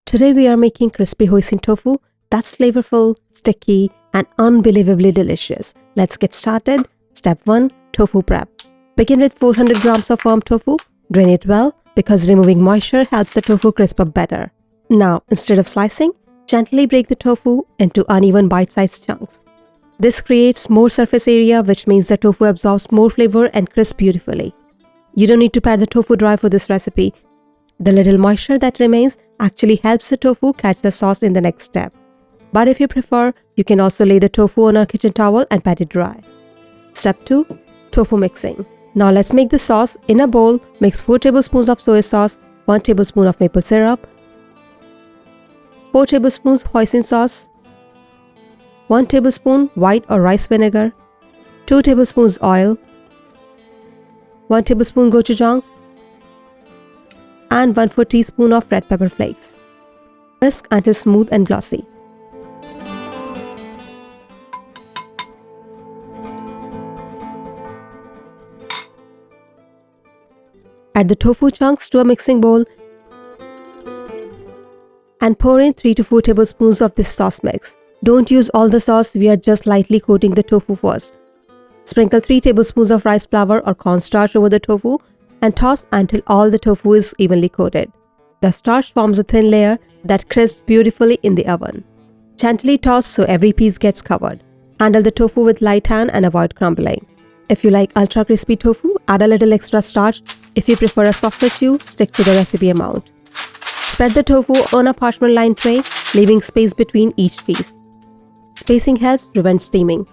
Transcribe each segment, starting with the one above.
Today we are making crispy hoisin tofu that's flavorful, sticky, and unbelievably delicious. Let's get started. Step 1. Tofu prep. Begin with 400 grams of firm tofu. Drain it well because removing moisture helps the tofu crisp up better. Now, instead of slicing, gently break the tofu into uneven bite-sized chunks. This creates more surface area, which means the tofu absorbs more flavor and crisps beautifully. You don't need to pat the tofu dry for this recipe. The little moisture that remains actually helps the tofu catch the sauce in the next step. But if you prefer, you can also lay the tofu on a kitchen towel and pat it dry. Step 2. Tofu mixing. Now let's make the sauce. In a bowl, mix 4 tablespoons of soy sauce, 1 tablespoon of maple syrup, 4 tablespoons hoisin sauce, 1 tablespoon white or rice vinegar, 2 tablespoons oil, 1 tablespoon gochujang, and 1/4 teaspoon of red pepper flakes. Whisk until smooth and glossy. Add the tofu chunks to a mixing bowl and pour in 3 to 4 tablespoons of this sauce mix. Don't use all the sauce, we are just lightly coating the tofu first. Sprinkle 3 tablespoons of rice flour or cornstarch over the tofu and toss until all the tofu is evenly coated. The starch forms a thin layer that crisps beautifully in the oven. Gently toss so every piece gets covered. Handle the tofu with light hand and avoid crumbling. If you like ultra crispy tofu, add a little extra starch. If you prefer a softer chew, stick to the recipe amount. Spread the tofu on a parchment-lined tray, leaving space between each piece. Spacing helps prevent steaming.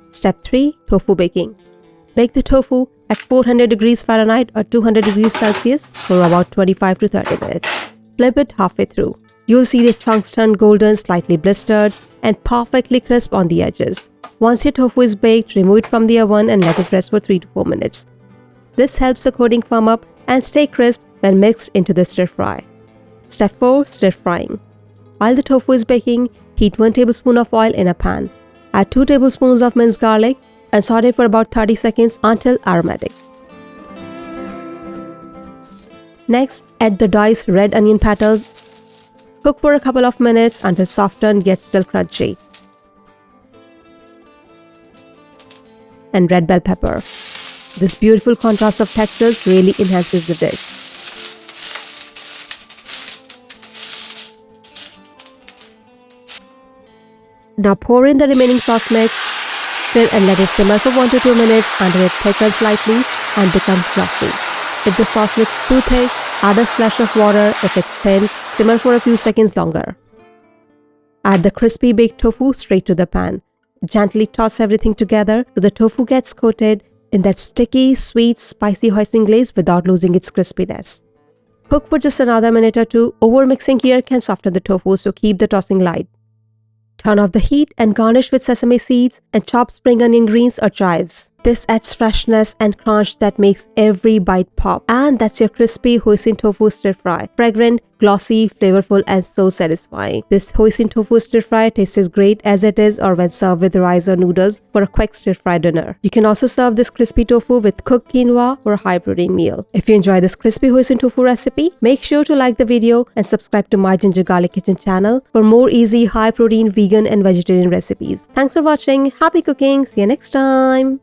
Step 3. Tofu baking. Bake the tofu at 400 degrees Fahrenheit or 200 degrees Celsius for about 25 to 30 minutes. Flip it halfway through. You'll see the chunks turn golden, slightly blistered, and perfectly crisp on the edges. Once your tofu is baked, remove it from the oven and let it rest for 3 to 4 minutes. This helps the coating firm up and stay crisp when mixed into the stir fry. Step 4. Stir frying. While the tofu is baking, heat 1 tablespoon of oil in a pan. Add 2 tablespoons of minced garlic and saute for about 30 seconds until aromatic. Next, add the diced red onion petals. Cook for a couple of minutes until softened yet still crunchy. And red bell pepper. This beautiful contrast of textures really enhances the dish. Now pour in the remaining sauce mix. Stir and let it simmer for 1 to 2 minutes until it thickens slightly and becomes glossy. If the sauce looks too thick, add a splash of water. If it's thin, simmer for a few seconds longer. Add the crispy baked tofu straight to the pan. Gently toss everything together so the tofu gets coated in that sticky, sweet, spicy hoisin glaze without losing its crispiness. Cook for just another minute or two. Over-mixing here can soften the tofu, so keep the tossing light. Turn off the heat and garnish with sesame seeds and chopped spring onion greens or chives. This adds freshness and crunch that makes every bite pop. And that's your crispy hoisin tofu stir fry. Fragrant, glossy, flavorful, and so satisfying. This hoisin tofu stir fry tastes great as it is or when served with rice or noodles for a quick stir fry dinner. You can also serve this crispy tofu with cooked quinoa for a high protein meal. If you enjoy this crispy hoisin tofu recipe, make sure to like the video and subscribe to my Ginger Garlic Kitchen channel for more easy, high protein, vegan and vegetarian recipes. Thanks for watching. Happy cooking. See you next time.